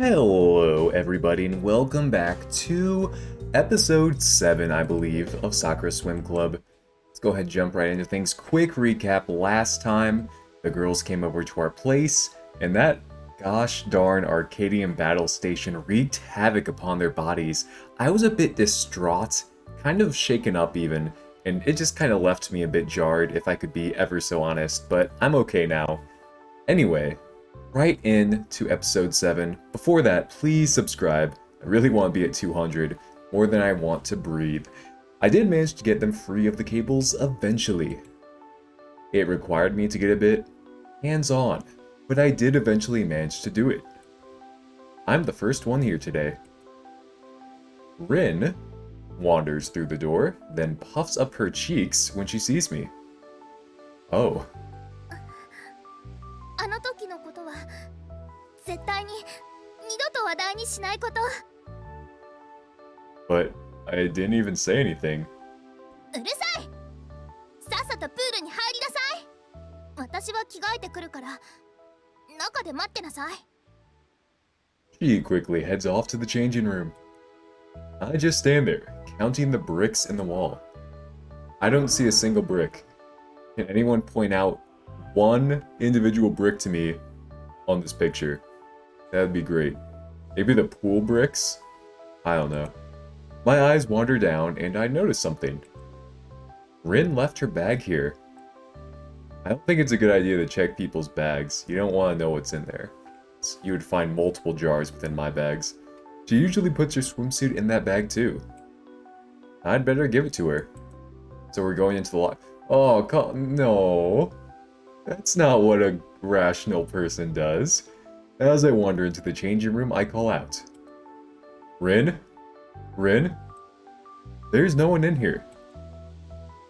Hello everybody and welcome back to episode 7, I believe, of Sakura Swim Club. Let's go ahead and jump right into things. Quick recap, last time the girls came over to our place and that gosh darn Arcadian battle station wreaked havoc upon their bodies. I was a bit distraught, kind of shaken up even, and it just kind of left me a bit jarred if I could be ever so honest, but I'm okay now. Anyway, right into episode 7. Before that, please subscribe. I really want to be at 200, more than I want to breathe. I did manage to get them free of the cables eventually. It required me to get a bit hands-on, but I did eventually manage to do it. I'm the first one here today. Rin wanders through the door, then puffs up her cheeks when she sees me. Oh. あの時のことは絶対に二度と話題にしないこと。 But I didn't even say anything. うるさい。さっさとプールに入りなさい。私は着替えてくるから中で待ってなさい。 She quickly heads off to the changing room. I just stand there, counting the bricks in the wall. I don't see a single brick. Can anyone point out one individual brick to me on this picture? That'd be great. Maybe the pool bricks? I don't know. My eyes wander down and I notice something. Rin left her bag here. I don't think it's a good idea to check people's bags. You don't want to know what's in there. You would find multiple jars within my bags. She usually puts her swimsuit in that bag too. I'd better give it to her. So we're going into the lot. Oh, no. That's not what a rational person does. As I wander into the changing room, I call out. Rin? Rin? There's no one in here.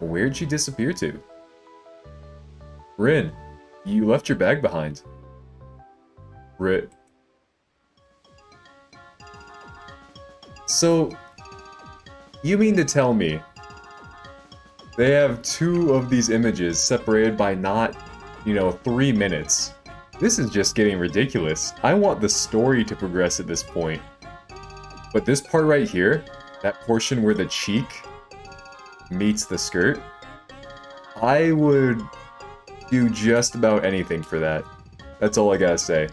Where'd she disappear to? Rin, you left your bag behind. Rin. So, you mean to tell me they have two of these images separated by not, 3 minutes? This is just getting ridiculous. I want the story to progress at this point. But this part right here, that portion where the cheek meets the skirt, I would do just about anything for that. That's all I gotta say.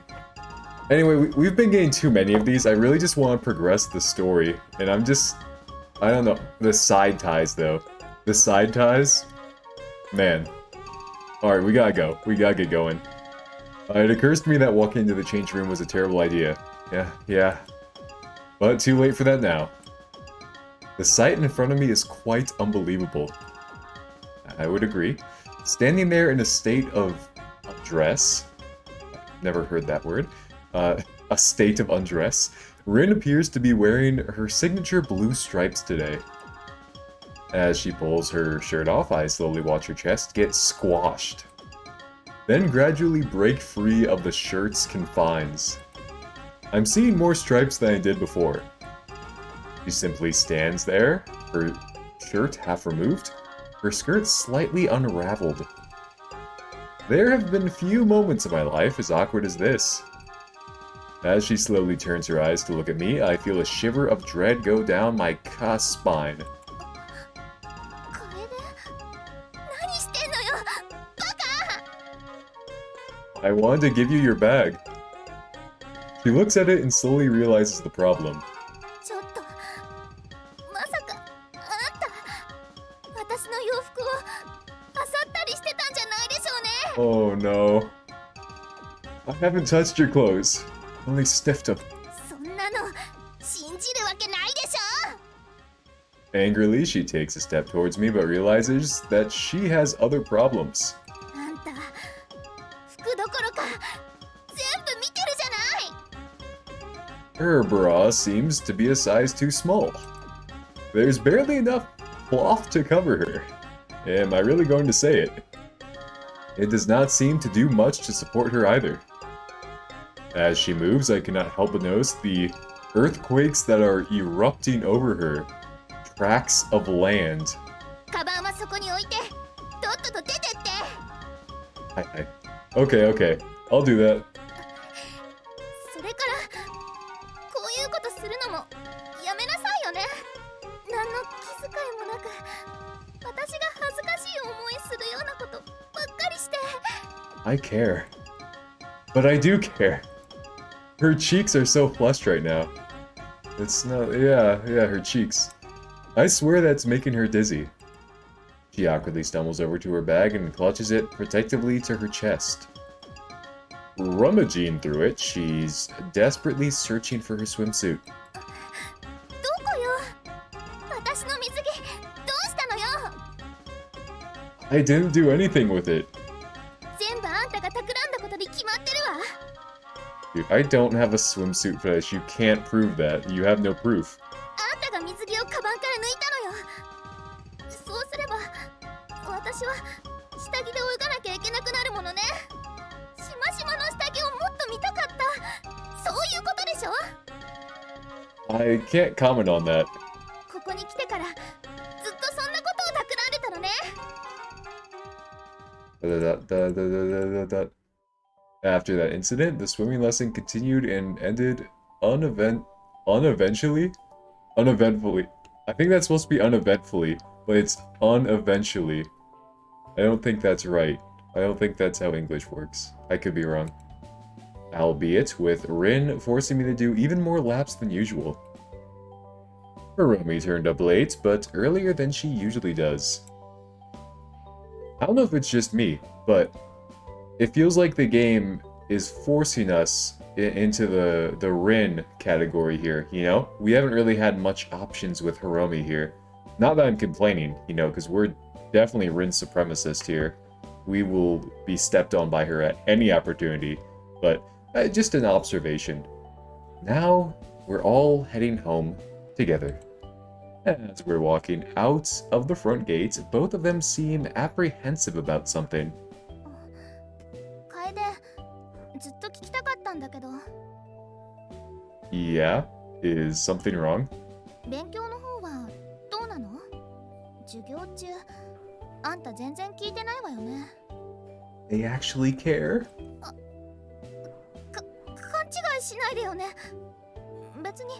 Anyway, we've been getting too many of these. I really just want to progress the story. And I don't know. The side ties, though. The side ties? Man. Alright, we gotta go. We gotta get going. It occurs to me that walking into the change room was a terrible idea. Yeah. But too late for that now. The sight in front of me is quite unbelievable. I would agree. Standing there in a state of undress. Never heard that word. A state of undress. Rin appears to be wearing her signature blue stripes today. As she pulls her shirt off, I slowly watch her chest get squashed. Then gradually break free of the shirt's confines. I'm seeing more stripes than I did before. She simply stands there, her shirt half removed, her skirt slightly unraveled. There have been few moments in my life as awkward as this. As she slowly turns her eyes to look at me, I feel a shiver of dread go down my spine. 楓、何してんのよ、バカ。 I wanted to give you your bag. She looks at it and slowly realizes the problem. ちょっと、まさかあんた私の洋服を漁ったりしてたんじゃないでしょうね。 Oh no. I haven't touched your clothes. Only sniffed them. そんなの信じるわけないでしょ。 Angrily, she takes a step towards me but realizes that she has other problems. あんた服どころか全部見てるじゃない。 Her bra seems to be a size too small. There's barely enough cloth to cover her. Am I really going to say it? It does not seem to do much to support her either. As she moves, I cannot help but notice the earthquakes that are erupting over her. Tracts of land. カバンはそこに置いてとっとと出てって。 Okay. I'll do that. それからするのもやめなさいよね。何の気遣いもなく私が恥ずかしい思いするようなことばっかりして。 I care. But I do care. Her cheeks are so flushed right now. It's not, yeah, her cheeks. I swear that's making her dizzy. She awkwardly stumbles over to her bag and clutches it protectively to her chest. Rummaging through it, she's desperately searching for her swimsuit. どこよ、私の水着どうしたのよ。 I didn't do anything with it. 全部あんたが企んだことに決まってるわ。 Dude, I don't have a swimsuit fetish. You can't prove that. You have no proof. あんたが水着をカバンから抜いたのよ。そうすれば私は下着で泳がなきゃいけなくなるものね。しましまの下着をもっと見たかった、そういうことでしょ。 I can't comment on that. ここに来てからずっとそんなことを企んでたのね。 After that incident, the swimming lesson continued and ended uneventfully. I think that's supposed to be uneventfully, but it's uneventually. I don't think that's right. I don't think that's how English works. I could be wrong. Albeit with Rin forcing me to do even more laps than usual. Hiromi turned up late, but earlier than she usually does. I don't know if it's just me, but it feels like the game is forcing us into the Rin category here, you know? We haven't really had much options with Hiromi here. Not that I'm complaining, you know, because we're definitely Rin supremacist here. We will be stepped on by her at any opportunity, but just an observation. Now, we're all heading home together. As we're walking out of the front gates, both of them seem apprehensive about something. 楓、ずっと聞きたかったんだけど。 Yeah? Is something wrong? 勉強の方はどうなの？授業中あんた全然聞いてないわよね。 They actually care? 勘違いしないでよね。別に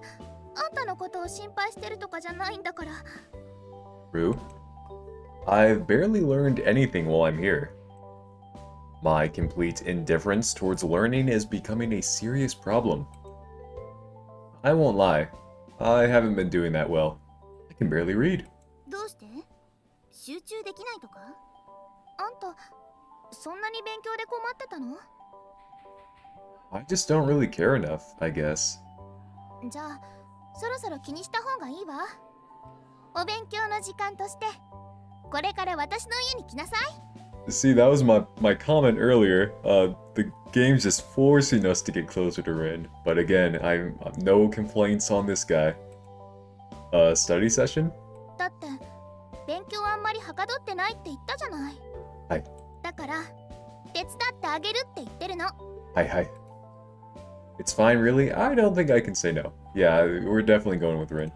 あんたのことを心配してるとかじゃないんだから。 True. I've barely learned anything while I'm here. My complete indifference towards learning is becoming a serious problem. I won't lie, I haven't been doing that well. I can barely read. どうして？集中できないとか？あんたそんなに勉強で困ってたの？ I just don't really care enough, I guess. じゃあそろそろ気にした方がいいわ。お勉強の時間としてこれから私の家に来なさい。 See, that was my comment earlier. The game's just forcing us to get closer to Rin. But again, I'm no complaints on this guy. Study session? だって勉強あんまりはかどってないって言ったじゃない。はい。だから手伝ってあげるって言ってるの。Hi. It's fine, really? I don't think I can say no. Yeah, we're definitely going with Rin.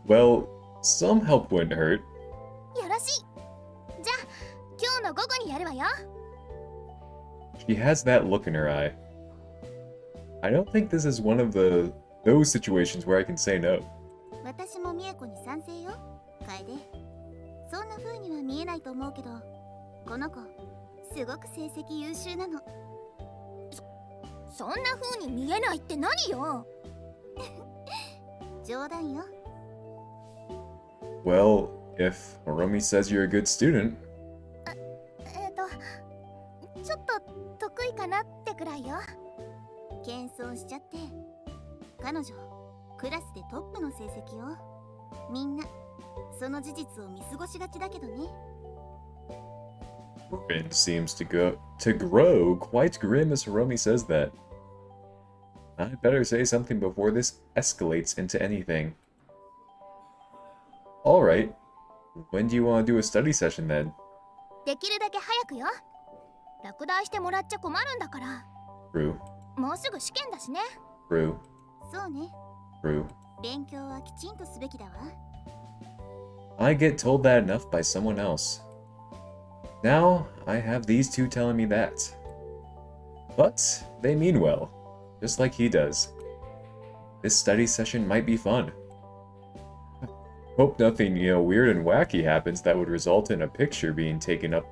Well, some help wouldn't hurt. よろしい。じゃあ今日の午後にやるわよ。 She has that look in her eye. I don't think this is one of those situations where I can say no. 私も美恵子に賛成よ。楓。そんな風には見えないと思うけど、この子すごく成績優秀なの。そんな風に見えないって何よ。冗談よ。 Well, if Hiromi says you're a good student. ちょっと得意かなってくらいよ。謙遜しちゃって。彼女クラスでトップの成績よ。みんなその事実を見過ごしがちだけどね。 Rin seems to grow quite grim as Hiromi says that. I'd better say something before this escalates into anything. Alright, when do you want to do a study session then? できるだけ早くよ。落第してもらっちゃ困るんだから。 True. もうすぐ試験だしね。 True. そうね。 True. 勉強はきちんとすべきだわ。 I get told that enough by someone else. Now, I have these two telling me that. But, they mean well, just like he does. This study session might be fun. Hope nothing, weird and wacky happens that would result in a picture being taken up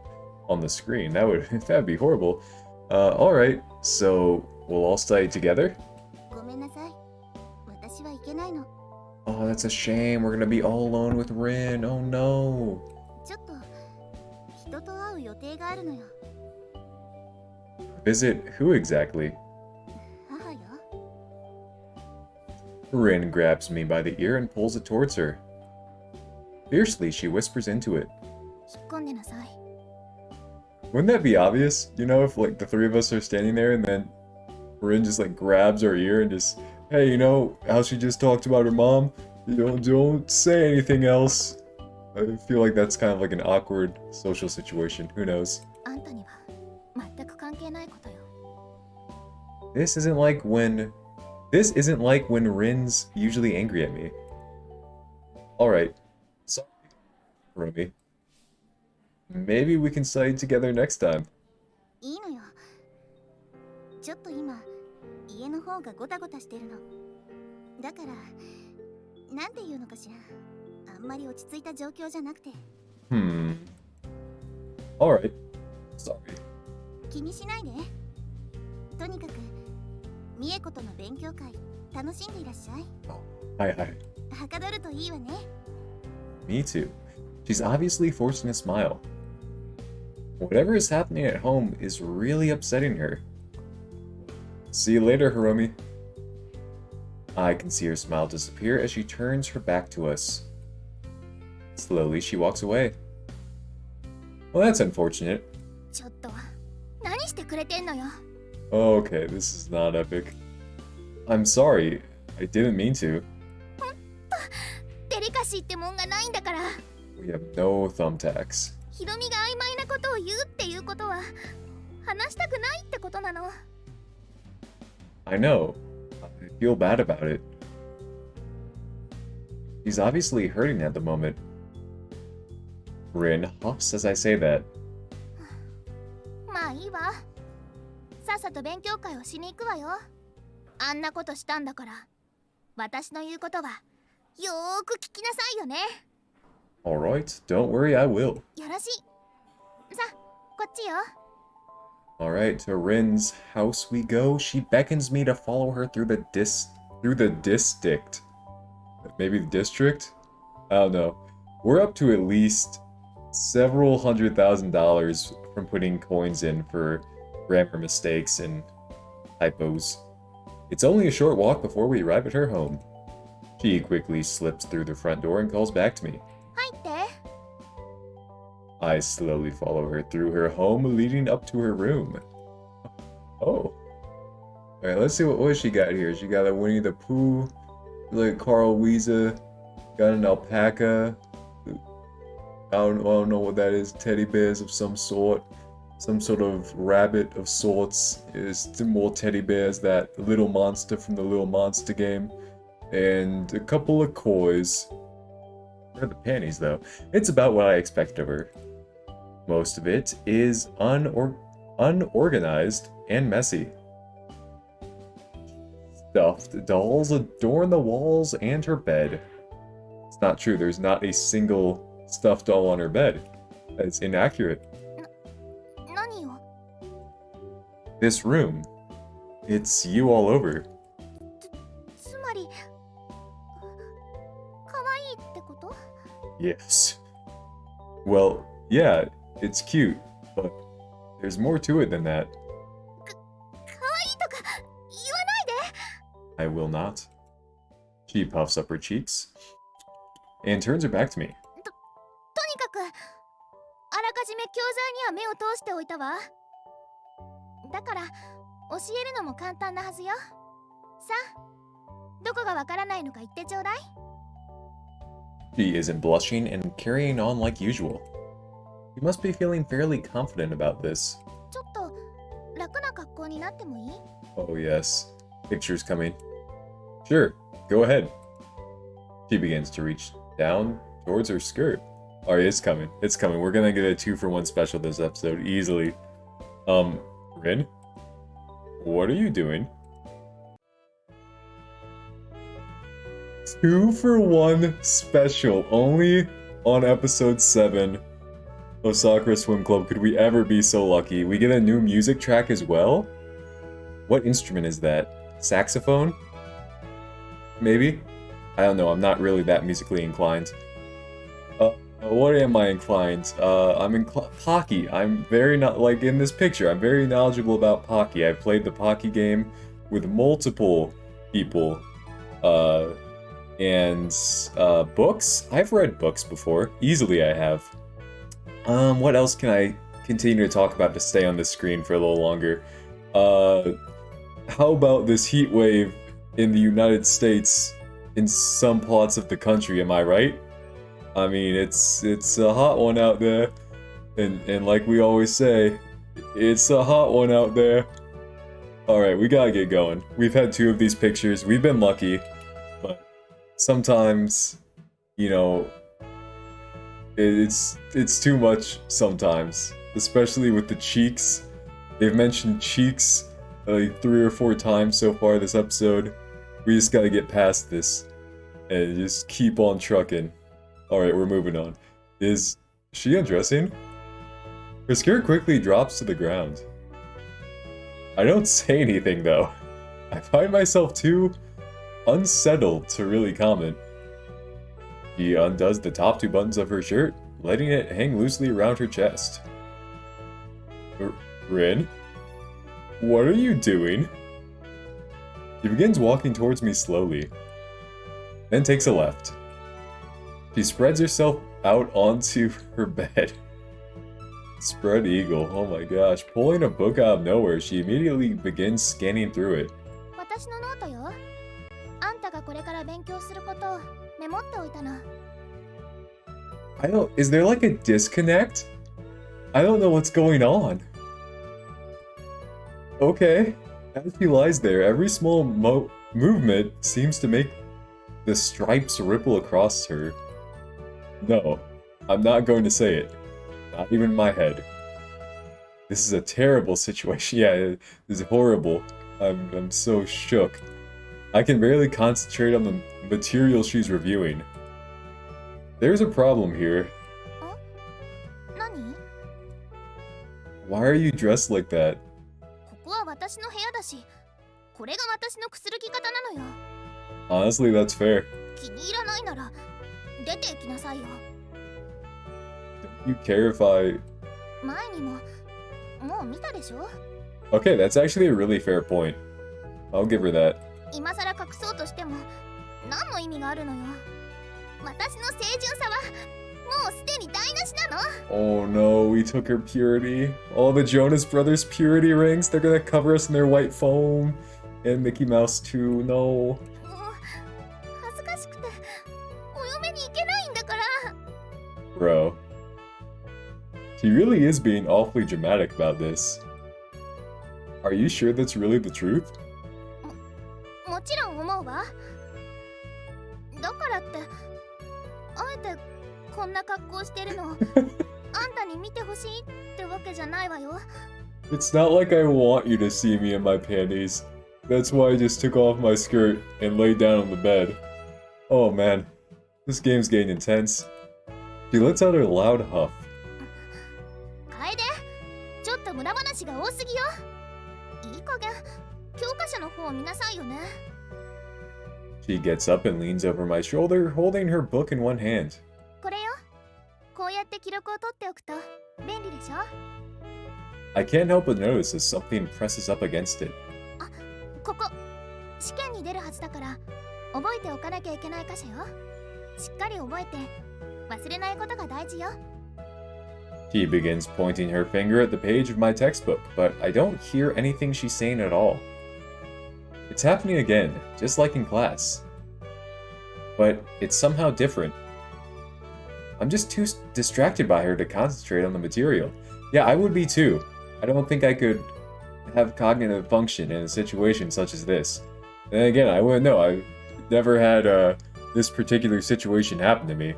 on the screen. That'd be horrible. Alright, so we'll all study together? Oh, that's a shame. We're gonna be all alone with Rin. Oh no. Visit who exactly? Rin grabs me by the ear and pulls it towards her. Fiercely, she whispers into it. Wouldn't that be obvious? If like the three of us are standing there and then Rin just like grabs our ear and just, hey, how she just talked about her mom? Don't say anything else. I feel like that's kind of like an awkward social situation. Who knows? This isn't like when Rin's usually angry at me. Alright. Sorry, Ruby. Maybe we can study together next time. Alright. Sorry. Hi. Me too. She's obviously forcing a smile. Whatever is happening at home is really upsetting her. See you later, Hiromi. I can see her smile disappear as she turns her back to us. Slowly, she walks away. Well, that's unfortunate. Okay, this is not epic. I'm sorry. I didn't mean to. We have no thumbtacks. I know. I feel bad about it. She's obviously hurting at the moment. Rin huffs as I say that. Alright, don't worry, I will. Alright, to Rin's house we go. She beckons me to follow her through the district. Maybe the district? I don't know. We're up to at least several $100,000 from putting coins in for grammar mistakes and typos. It's only a short walk before we arrive at her home. She quickly slips through the front door and calls back to me. I slowly follow her through her home, leading up to her room. Oh. Alright, let's see what she got here. She got a Winnie the Pooh, like Carl Weezer, got an alpaca. I don't know what that is. Teddy bears of some sort. Some sort of rabbit of sorts. Is more teddy bears, that little monster from the Little Monster game. And a couple of kois. Where are the panties, though? It's about what I expect of her. Most of it is unorganized and messy. Stuffed dolls adorn the walls and her bed. It's not true, there's not a single stuffed doll on her bed. That's inaccurate. This room, it's you all over. Yes. Well, yeah, it's cute, but there's more to it than that. I will not. She puffs up her cheeks and turns her back to me. She isn't blushing and carrying on like usual. You must be feeling fairly confident about this. Oh yes, pictures coming. Sure, go ahead. She begins to reach down towards her skirt. Alright, it's coming. It's coming. We're gonna get a 2-for-1 special this episode, easily. Rin? What are you doing? 2-for-1 special, only on episode 7 of Sakura Swim Club could we ever be so lucky. We get a new music track as well? What instrument is that? Saxophone? Maybe? I don't know, I'm not really that musically inclined. What am I inclined? I'm Pocky. I'm very not like in this picture. I'm very knowledgeable about Pocky. I played the Pocky game with multiple people. And books? I've read books before. Easily I have. What else can I continue to talk about to stay on the screen for a little longer? How about this heat wave in the United States in some parts of the country, am I right? I mean, it's a hot one out there, and like we always say, it's a hot one out there. Alright, we gotta get going. We've had 2 of these pictures, we've been lucky, but sometimes, you know, it's too much sometimes, especially with the cheeks. They've mentioned cheeks like 3 or 4 times so far this episode. We just gotta get past this and just keep on trucking. Alright, we're moving on. Is she undressing? Her skirt quickly drops to the ground. I don't say anything though. I find myself too unsettled to really comment. She undoes the top 2 buttons of her shirt, letting it hang loosely around her chest. Rin? What are you doing? She begins walking towards me slowly, then takes a left. She spreads herself out onto her bed. Spread eagle, oh my gosh. Pulling a book out of nowhere, she immediately begins scanning through it. Is there like a disconnect? I don't know what's going on. Okay. As she lies there, every small movement seems to make the stripes ripple across her. No, I'm not going to say it. Not even in my head. This is a terrible situation. Yeah, this is horrible. I'm so shook. I can barely concentrate on the material she's reviewing. There's a problem here. Why are you dressed like that? Honestly, that's fair. Don't you care if I... Okay, that's actually a really fair point. I'll give her that. Oh no, we took her purity. All the Jonas Brothers purity rings, they're gonna cover us in their white foam. And Mickey Mouse too, no. Bro. She really is being awfully dramatic about this. Are you sure that's really the truth? It's not like I want you to see me in my panties. That's why I just took off my skirt and laid down on the bed. Oh man, this game's getting intense. She lets out a loud huff. She gets up and leans over my shoulder, holding her book in one hand. I can't help but notice as something presses up against it. She begins pointing her finger at the page of my textbook, but I don't hear anything she's saying at all. It's happening again, just like in class. But it's somehow different. I'm just too distracted by her to concentrate on the material. Yeah, I would be too. I don't think I could have cognitive function in a situation such as this. And again, I wouldn't know. I've never had this particular situation happen to me.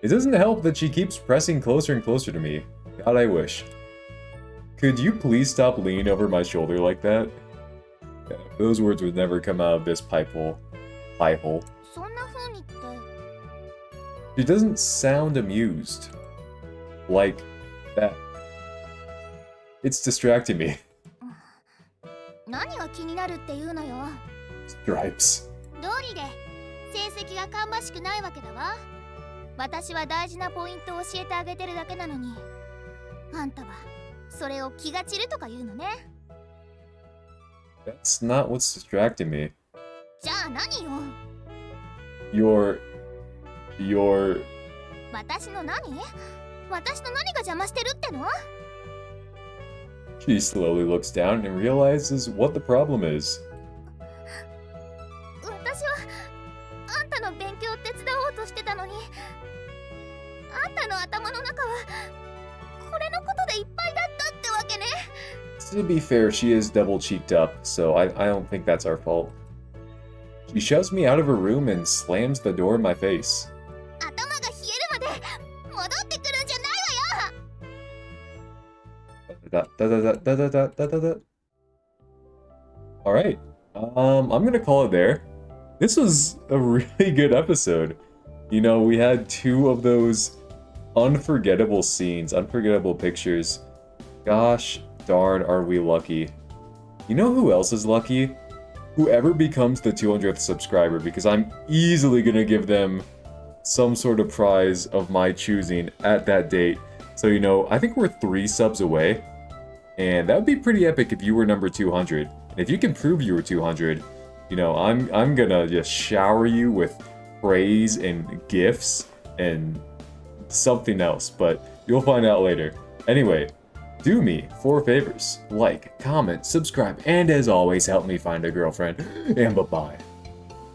It doesn't help that she keeps pressing closer and closer to me. God, I wish. Could you please stop leaning over my shoulder like that? Yeah, those words would never come out of this pipe hole. pie hole. そんな風にって She doesn't sound amused. Like that. It's distracting me. 何が気になるっていうのよ。 Stripes. 道理で成績が芳しくないわけだわ。私は大事なポイントを教えてあげてるだけなのに、あんたはそれを気が散るとか言うのね。 That's not what's distracting me. じゃあ何よ。 Your... 私の何が邪魔してるっての？ She slowly looks down and realizes what the problem is. 私はあんたの勉強を手伝おうとしてたのに、あんたの頭の中はこれのことでいっぱいだったってわけね。 To be fair, she is double-cheeked up, so I don't think that's our fault. She shoves me out of her room and slams the door in my face. 頭が冷えるまで戻ってくるんじゃないわよ。 Alright, I'm gonna call it there. This was a really good episode. You know, we had two of those unforgettable scenes, unforgettable pictures. Gosh darn, are we lucky. You know who else is lucky? Whoever becomes the 200th subscriber, because I'm easily gonna give them some sort of prize of my choosing at that date. So, you know, I think we're 3 subs away. And that would be pretty epic if you were number 200. And if you can prove you were 200, you know, I'm gonna just shower you with praise and gifts and something else, but you'll find out later. Anyway, do me 4 favors. Like, comment, subscribe, and as always, help me find a girlfriend. And bye-bye.